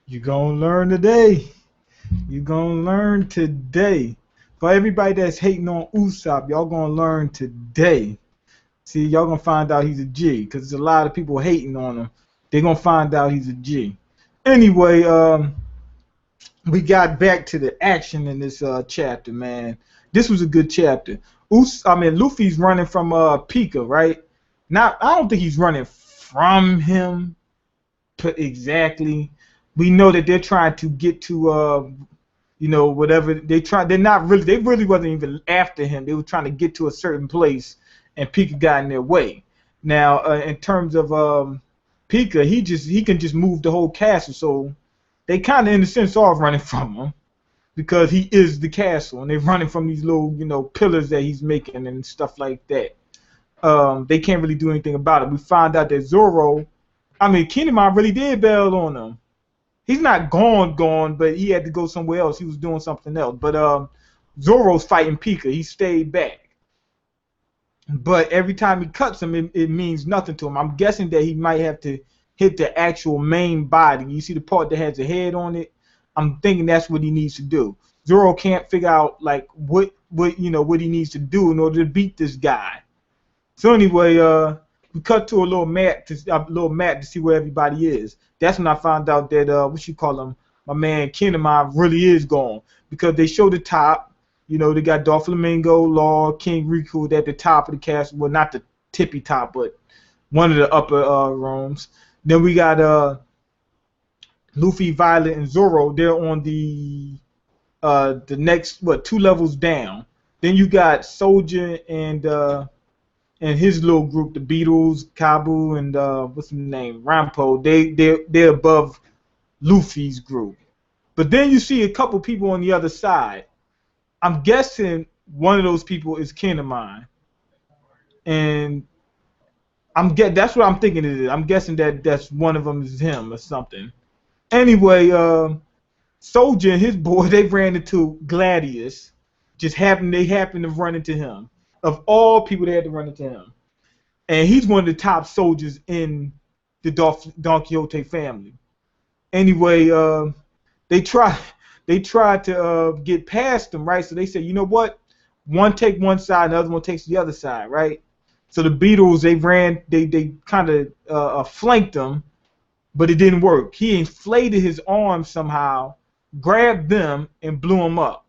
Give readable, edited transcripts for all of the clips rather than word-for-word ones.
You gonna learn today. You gonna learn today. For everybody that's hating on Usopp, y'all gonna learn today. See, y'all gonna find out he's a G, because there's a lot of people hating on him. They're gonna find out he's a G. Anyway, we got back to the action in this chapter, man. This was a good chapter. Luffy's running from Pika, right? Now, I don't think he's running from him exactly. We know that they're trying to get to whatever they try. They're not really. They really wasn't even after him. They were trying to get to a certain place, and Pika got in their way. Now, in terms of Pika, he can just move the whole castle. So they kind of, in a sense, are running from him because he is the castle, and they're running from these little pillars that he's making and stuff like that. They can't really do anything about it. We find out that Kinemon really did bail on him. He's not gone, but he had to go somewhere else. He was doing something else. But Zoro's fighting Pika. He stayed back. But every time he cuts him, it means nothing to him. I'm guessing that he might have to hit the actual main body. You see the part that has a head on it? I'm thinking that's what he needs to do. Zoro can't figure out like what he needs to do in order to beat this guy. So anyway, we cut to a little map to see where everybody is. That's when I found out that my man Kinemon really is gone, because they show the top. They got Doflamingo, Law, King Riku at the top of the castle. Well, not the tippy top, but one of the upper rooms. Then we got Luffy, Violet, and Zoro. They're on the next 2 levels down. Then you got Soldier and his little group, the Beatles, Kabu, and what's his name, Rampo. They're above Luffy's group. But then you see a couple people on the other side. I'm guessing one of those people is Kinemon, and that's what I'm thinking it is. I'm guessing that's one of them is him or something. Anyway, Soldier and his boy, they ran into Gladius. They happened to run into him. Of all people, they had to run into him, and he's one of the top soldiers in the Don Quixote family. Anyway, they tried to get past him, right? So they said, you know what? One take one side, the other one takes the other side, right? So the Beatles, they kind of flanked him, but it didn't work. He inflated his arms somehow, grabbed them, and blew them up.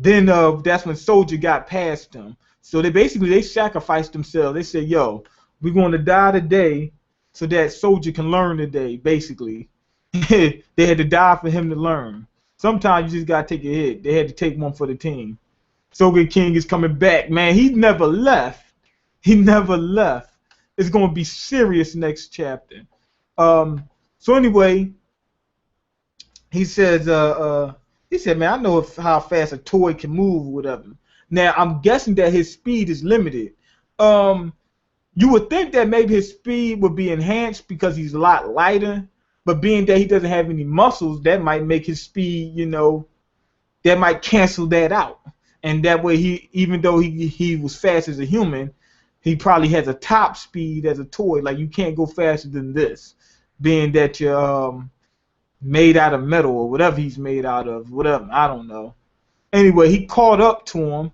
Then that's when Soldier got past him. So they sacrificed themselves. They said, yo, we're going to die today so that Soldier can learn today, basically. They had to die for him to learn. Sometimes you just got to take a hit. They had to take one for the team. Sogeking King is coming back. Man, he never left. He never left. It's going to be serious next chapter. So anyway, he says, man, I know how fast a toy can move or whatever. Now, I'm guessing that his speed is limited. You would think that maybe his speed would be enhanced because he's a lot lighter, but being that he doesn't have any muscles, that might make his speed, that might cancel that out. And that way, even though he was fast as a human, he probably has a top speed as a toy. Like, you can't go faster than this, being that you're made out of metal or whatever he's made out of, whatever, I don't know. Anyway, he caught up to him,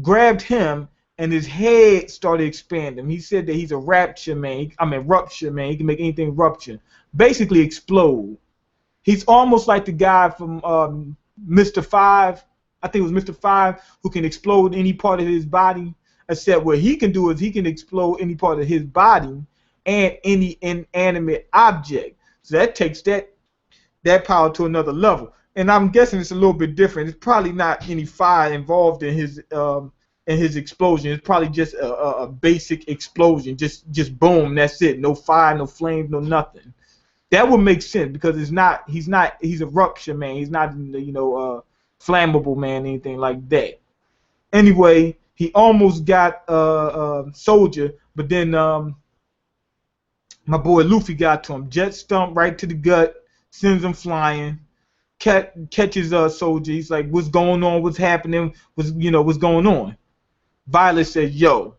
grabbed him, and his head started expanding. He said that he's a rupture man. He can make anything rupture. Basically explode. He's almost like the guy from Mr. Five. I think it was Mr. Five, who can explode any part of his body. Except what he can do is he can explode any part of his body and any inanimate object. So that takes that power to another level. And I'm guessing it's a little bit different. It's probably not any fire involved in his explosion. It's probably just a basic explosion. Just boom, that's it. No fire, no flames, no nothing. That would make sense because he's a rupture man. He's not flammable man, anything like that. Anyway, he almost got Soldier, but then my boy Luffy got to him. Jet stump right to the gut. Sends him flying, catches Soldier. He's like, "What's going on? What's happening? What's going on?" Violet says, "Yo,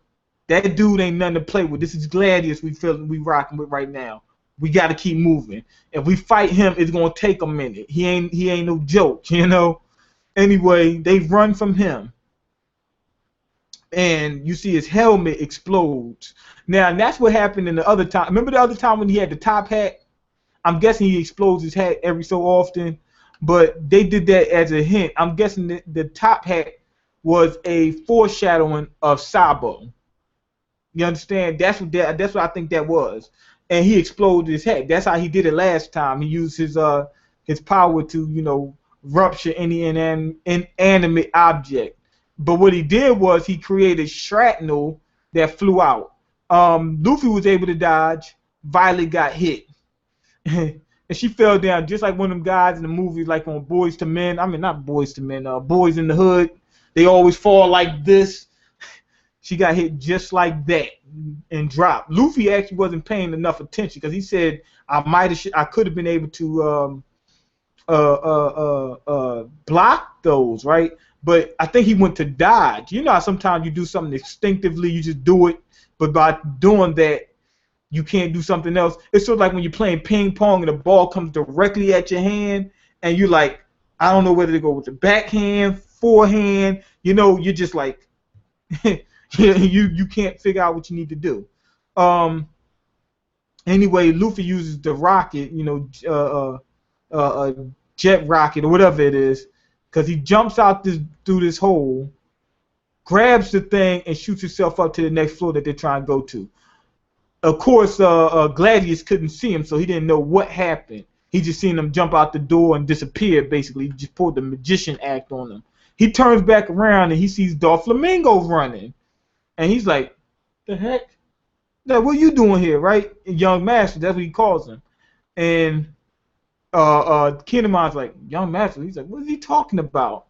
that dude ain't nothing to play with. This is Gladius we rocking with right now. We got to keep moving. If we fight him, it's gonna take a minute. He ain't no joke, you know. Anyway, they run from him, and you see his helmet explodes. Now, and that's what happened in the other time. Remember the other time when he had the top hat? I'm guessing he explodes his hat every so often, but they did that as a hint. I'm guessing that the top hat was a foreshadowing of Sabo. You understand? That's what I think that was. And he exploded his head. That's how he did it last time. He used his power to, you know, rupture any inanimate object. But what he did was he created shrapnel that flew out. Luffy was able to dodge. Violet got hit. And she fell down just like one of them guys in the movies, like on Boys to Men. I mean, not Boys to Men, Boys in the Hood. They always fall like this. She got hit just like that and dropped. Luffy actually wasn't paying enough attention because he said I could have been able to block those, right? But I think he went to dodge. You know how sometimes you do something instinctively, you just do it, but by doing that, you can't do something else. It's sort of like when you're playing ping pong and the ball comes directly at your hand, and you're like, I don't know whether to go with the backhand, forehand. You know, you're just like, you can't figure out what you need to do. Anyway, Luffy uses the rocket, you know, jet rocket or whatever it is, because he jumps out through this hole, grabs the thing, and shoots himself up to the next floor that they're trying to go to. Of course, Gladius couldn't see him, so he didn't know what happened. He just seen him jump out the door and disappear, basically. He just pulled the magician act on him. He turns back around, and he sees Doflamingo running. And he's like, the heck? Like, what are you doing here, right? Young Master, that's what he calls him. And Kinemon's like, Young Master? He's like, what is he talking about?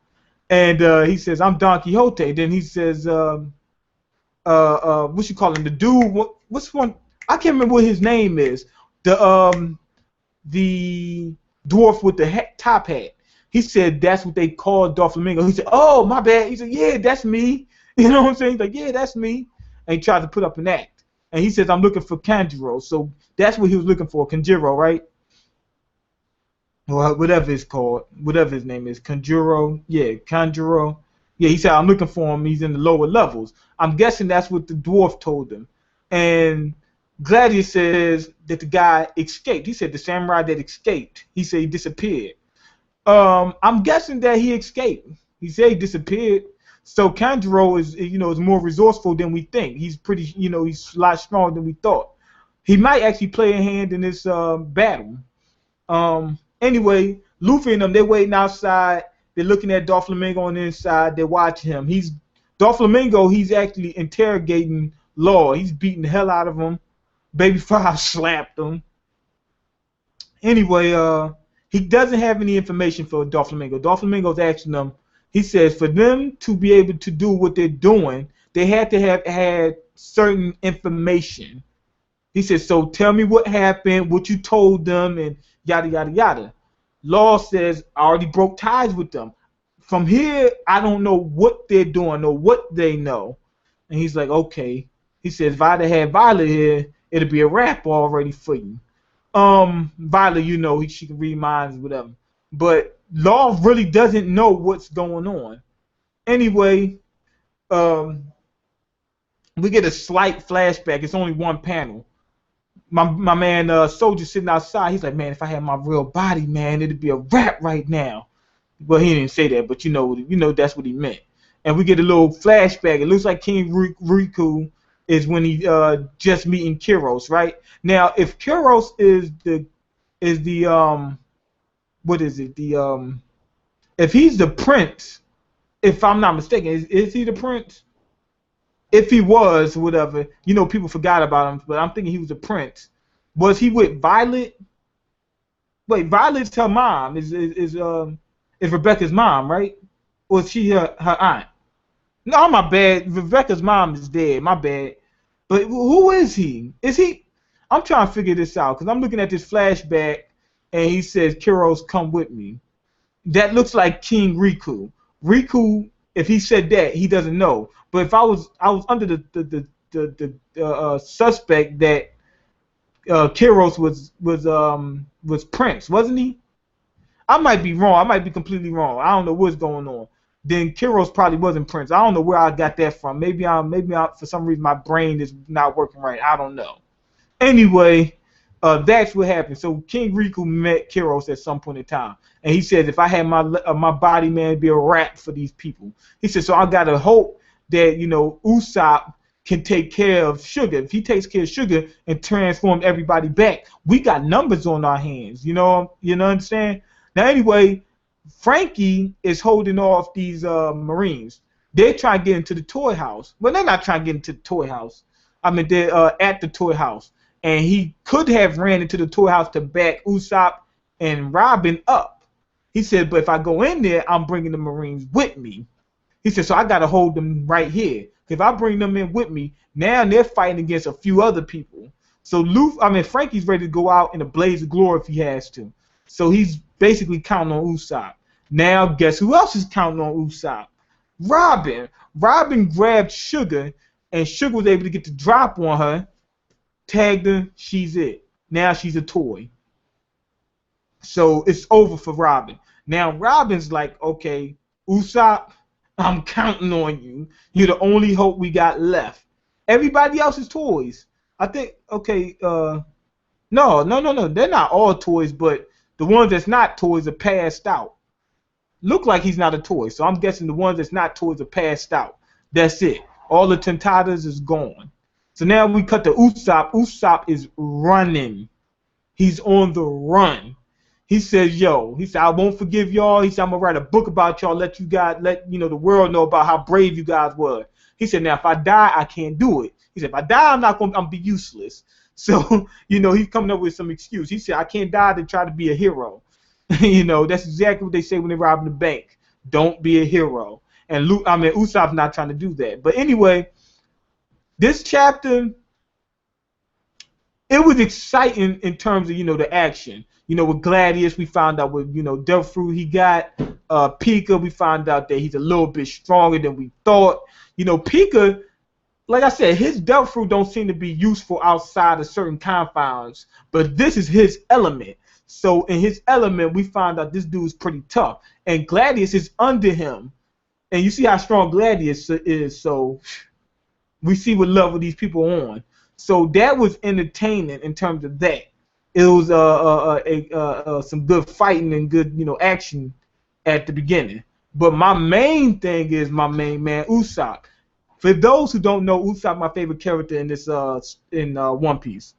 And he says, I'm Don Quixote. Then he says, what you call him? The dude, what's one? I can't remember what his name is. The dwarf with the top hat. He said that's what they called Doflamingo. He said, oh, my bad. He said, yeah, that's me. You know what I'm saying? He's like, yeah, that's me. And he tried to put up an act. And he says, I'm looking for Kanjuro. So that's what he was looking for, Kanjuro, right? Or whatever it's called, whatever his name is, Kanjuro. Yeah, Kanjuro. Yeah, he said, I'm looking for him. He's in the lower levels. I'm guessing that's what the dwarf told him. And Gladius says that the guy escaped. He said the samurai that escaped. He said he disappeared. I'm guessing that he escaped. He said he disappeared. So Kanjuro is more resourceful than we think. He's pretty, he's a lot stronger than we thought. He might actually play a hand in this battle. Anyway, Luffy and them, they're waiting outside. They're looking at Doflamingo on the inside. They're watching him. Doflamingo, he's actually interrogating Law. He's beating the hell out of him. Baby Five slapped him. Anyway, he doesn't have any information for Doflamingo. Doflamingo's asking them, he says, for them to be able to do what they're doing, they had to have had certain information. He says, so tell me what happened, what you told them, and yada, yada, yada. Law says, I already broke ties with them. From here, I don't know what they're doing or what they know. And he's like, okay. He says, if I'd have had Violet here, it'd be a wrap already for you. Violet, she can read minds, whatever. But Law really doesn't know what's going on. Anyway, we get a slight flashback. It's only one panel. My man, Soldier sitting outside. He's like, man, if I had my real body, man, it'd be a wrap right now. Well, he didn't say that, but you know that's what he meant. And we get a little flashback. It looks like King Riku is when he just meeting Kyros, right? Now, if Kyros is the what is it? If he's the prince, if I'm not mistaken, is he the prince? If he was, whatever, people forgot about him, but I'm thinking he was a prince. Was he with Violet? Wait, Violet's her mom. Is Rebecca's mom, right? Or is she her aunt? No, my bad. Rebecca's mom is dead. My bad. But who is he? I'm trying to figure this out because I'm looking at this flashback and he says, Kyros, come with me. That looks like King Riku. Riku, if he said that, he doesn't know. But if I was under the suspect that Kiros was Prince, wasn't he? I might be wrong. I might be completely wrong. I don't know what's going on. Then Kiros probably wasn't Prince. I don't know where I got that from. Maybe for some reason my brain is not working right. I don't know. Anyway, that's what happened. So King Riku met Kiros at some point in time, and he says, if I had my body, man, it'd be a wrap for these people. He said, so I gotta hope that Usopp can take care of Sugar. If he takes care of Sugar and transform everybody back, we got numbers on our hands. You know what I'm saying? Now, anyway, Frankie is holding off these Marines. They're trying to get into the toy house. Well, they're not trying to get into the toy house. I mean, they're at the toy house. And he could have ran into the toy house to back Usopp and Robin up. He said, but if I go in there, I'm bringing the Marines with me. He said, so I got to hold them right here. If I bring them in with me, now they're fighting against a few other people. So Frankie's ready to go out in a blaze of glory if he has to. So he's basically counting on Usopp. Now, guess who else is counting on Usopp? Robin. Robin grabbed Sugar, and Sugar was able to get the drop on her, tagged her, she's it. Now she's a toy. So it's over for Robin. Now Robin's like, okay, Usopp, I'm counting on you. You're the only hope we got left. Everybody else is toys. I think, okay, no. They're not all toys, but the ones that's not toys are passed out. Look like he's not a toy, so I'm guessing the ones that's not toys are passed out. That's it. All the Tentatas is gone. So now we cut to Usopp. Usopp is running. He's on the run. He says, he said, I won't forgive y'all. He said, I'm going to write a book about y'all, let the world know about how brave you guys were. He said, now, if I die, I can't do it. He said, if I die, I'm be useless. So, he's coming up with some excuse. He said, I can't die to try to be a hero. That's exactly what they say when they're robbing the bank. Don't be a hero. And Usopp's not trying to do that. But anyway, this chapter, it was exciting in terms of, the action. With Gladius, we found out with, Devil Fruit he got. Pika, we found out that he's a little bit stronger than we thought. Pika, like I said, his Devil Fruit don't seem to be useful outside of certain confines. But this is his element. So in his element, we found out this dude's pretty tough. And Gladius is under him. And you see how strong Gladius is. So we see what level these people are on. So that was entertaining in terms of that. It was some good fighting and good action at the beginning. But my main thing is my main man Usopp. For those who don't know, Usopp my favorite character in this in One Piece.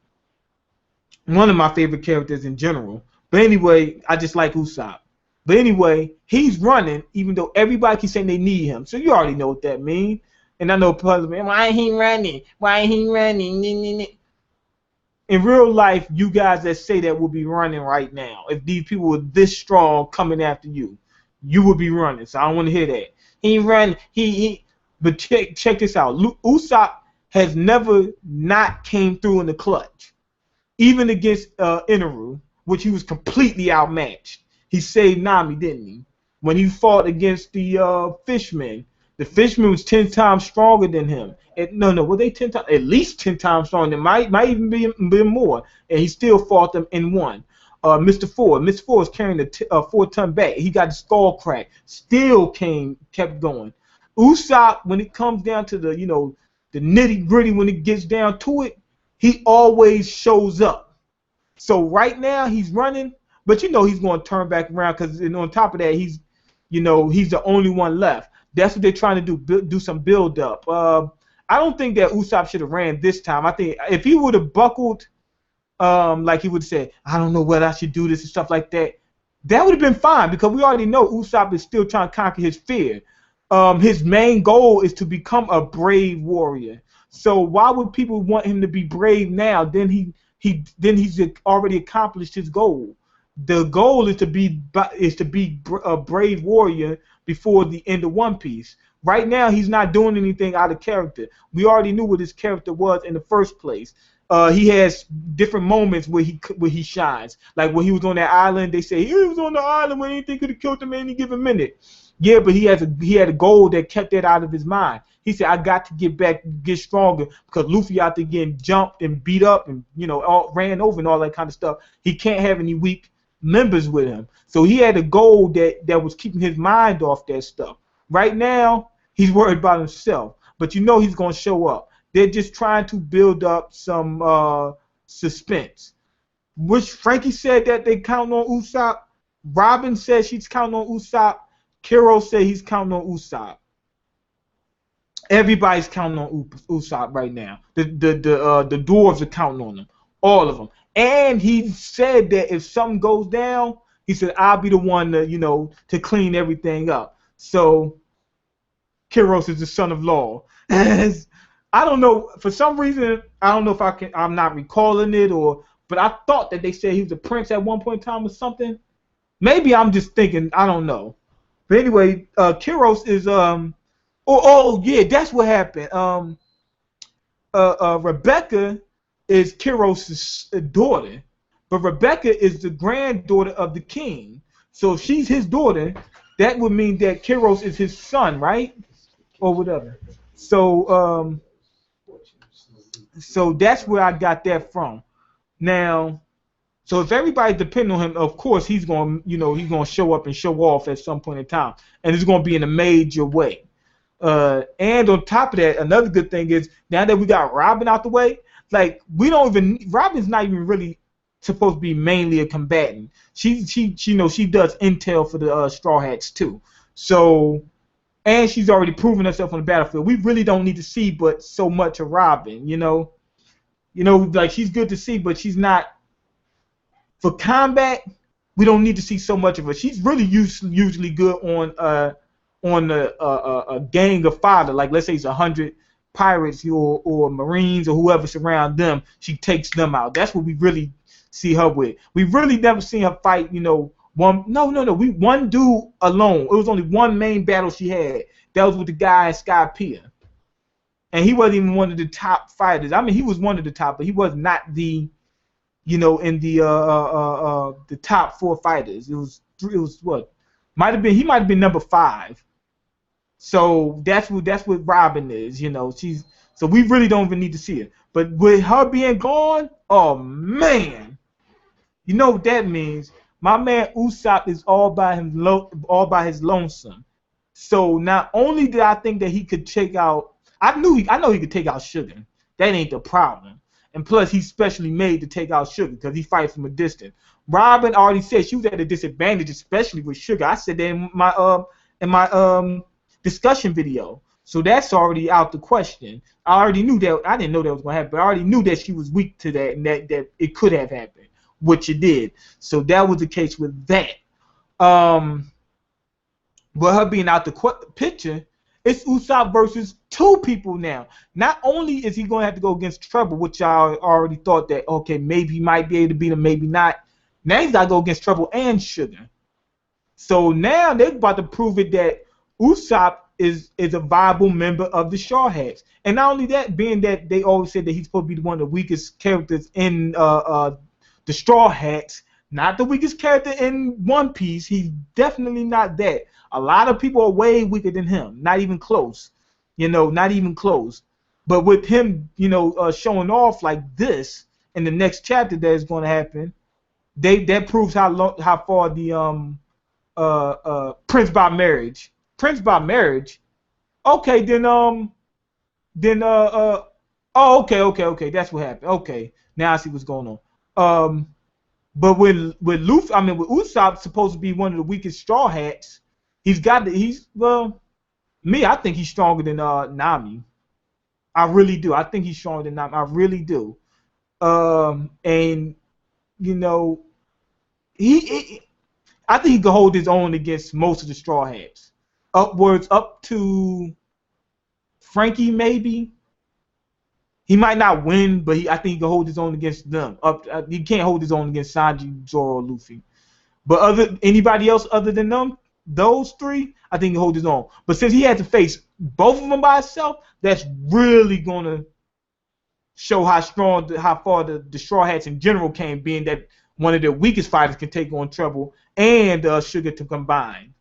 One of my favorite characters in general. But anyway, I just like Usopp. But anyway, he's running even though everybody keeps saying they need him. So you already know what that means. And I know puzzle man, why ain't he running? Why ain't he running? In real life, you guys that say that will be running right now. If these people were this strong coming after you, you would be running. So I don't want to hear that. He run. But check this out. Usopp has never not came through in the clutch, even against Inaru, which he was completely outmatched. He saved Nami, didn't he? When he fought against the Fishmen. The Fishman was 10 times stronger than him. Were they 10 times? At least 10 times stronger. Might even be more. And he still fought them and won. Mr. Ford. Mr. Ford was carrying a 4-ton bag. He got the skull cracked. Still kept going. Usopp, when it comes down to the the nitty gritty, when it gets down to it, he always shows up. So right now he's running, but he's going to turn back around because on top of that he's the only one left. That's what they're trying to do some build up. I don't think that Usopp should have ran this time. I think if he would have buckled, like he would have said, I don't know whether I should do this and stuff like that, that would have been fine because we already know Usopp is still trying to conquer his fear. His main goal is to become a brave warrior. So why would people want him to be brave now? Then he's already accomplished his goal. The goal is to be a brave warrior before the end of One Piece. Right now, he's not doing anything out of character. We already knew what his character was in the first place. He has different moments where he shines. Like when he was on that island, they say he was on the island when anything could have killed him at any given minute. Yeah, but he had a goal that kept that out of his mind. He said, I got to get back, get stronger, because Luffy out there getting jumped and beat up and, you know, all ran over and all that kind of stuff. He can't have any weak members with him. So he had a goal that was keeping his mind off that stuff. Right now, he's worried about himself, but you know he's going to show up. They're just trying to build up some suspense. Which Frankie said that they count on Usopp. Robin says she's counting on Usopp. Kiro said he's counting on Usopp. Everybody's counting on Usopp right now. The dwarves are counting on him. All of them. And he said that if something goes down, he said, I'll be the one to, you know, to clean everything up. So Kiros is the son of law. I don't know, for some reason, I don't know if I'm not recalling it, but I thought that they said he was a prince at one point in time or something. Maybe I'm just thinking, I don't know. But anyway, Kiros is yeah, that's what happened. Rebecca is Kiros' daughter, but Rebecca is the granddaughter of the king. So if she's his daughter, that would mean that Kiros is his son, right? Or whatever. So so that's where I got that from. Now, so if everybody depends on him, of course he's going, you know, he's going to show up and show off at some point in time, and it's going to be in a major way. And on top of that, another good thing is now that we got Robin out the way, like Robin's not even really supposed to be mainly a combatant. She you know, she does intel for the Straw Hats too. So, and she's already proven herself on the battlefield. We really don't need to see but so much of Robin, you know. You know, like she's good to see, but she's not for combat. We don't need to see so much of her. She's really usually good on a gang of fodder, like let's say it's 100 pirates or marines or whoever surround them. She takes them out. That's what we really see her with. We really never seen her fight, you know, one dude alone. It was only one main battle she had. That was with the guy in Sky Pier. And he wasn't even one of the top fighters. I mean, he was one of the top, but he was not the, you know, in the top 4 fighters. It was what? He might have been number 5. So that's what Robin is, you know. So we really don't even need to see her. But with her being gone, oh man, you know what that means? My man Usopp is all by his lonesome. So not only did I think that he could take out, I know he could take out Sugar. That ain't the problem. And plus, he's specially made to take out Sugar because he fights from a distance. Robin already said she was at a disadvantage, especially with Sugar. I said that in my discussion video. So that's already out the question. I already knew that. I didn't know that was going to happen, but I already knew that she was weak to that and that it could have happened, which it did. So that was the case with that. But her being out the picture, it's Usopp versus 2 people now. Not only is he going to have to go against Trouble, which I already thought that, okay, maybe he might be able to beat him, maybe not. Now he's got to go against Trouble and Sugar. So now they're about to prove it that Usopp is a viable member of the Straw Hats. And not only that, being that they always said that he's supposed to be one of the weakest characters in the Straw Hats, not the weakest character in One Piece. He's definitely not that. A lot of people are way weaker than him. Not even close. You know, not even close. But with him, you know, showing off like this in the next chapter that is going to happen, that proves how far the Prince by Marriage. Prince by Marriage? Okay, then oh, okay. That's what happened. Okay, now I see what's going on. But with Usopp supposed to be one of the weakest Straw Hats. I think he's stronger than Nami. I really do. I think he's stronger than Nami. I really do. And you know, I think he can hold his own against most of the Straw Hats. Upwards up to Frankie, maybe. He might not win, but I think he can hold his own against them. He can't hold his own against Sanji, Zoro, or Luffy. But anybody else other than them, those 3, I think he can hold his own. But since he had to face both of them by himself, that's really gonna show how far the Straw Hats in general came, being that one of their weakest fighters can take on Trouble and Sugar to combine.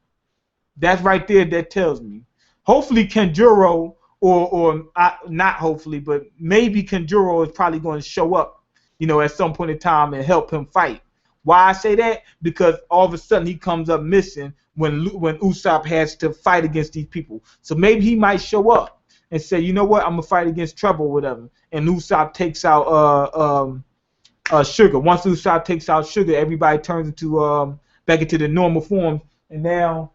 That's right there. That tells me. Hopefully, Kenjuro not hopefully, but maybe Kanjuro is probably going to show up, at some point in time and help him fight. Why I say that? Because all of a sudden he comes up missing when Usopp has to fight against these people. So maybe he might show up and say, you know what, I'm gonna fight against Trouble or whatever. And Usopp takes out Sugar. Once Usopp takes out Sugar, everybody turns into back into the normal form, and now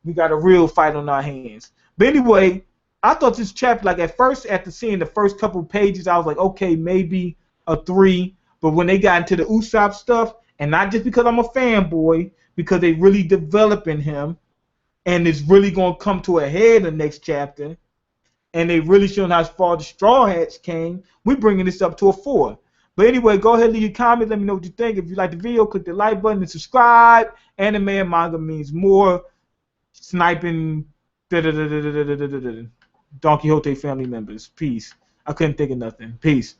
we got a real fight on our hands. But anyway, I thought this chapter, like at first, after seeing the first couple pages, I was like, okay, maybe a 3. But when they got into the Usopp stuff, and not just because I'm a fanboy, because they really developing him, and it's really gonna come to a head in the next chapter, and they really showing how far the Straw Hats came, we're bringing this up to a 4. But anyway, go ahead and leave your comment. Let me know what you think. If you like the video, click the like button and subscribe. Anime and manga means more. Sniping Don Quixote family members. Peace. I couldn't think of nothing. Peace.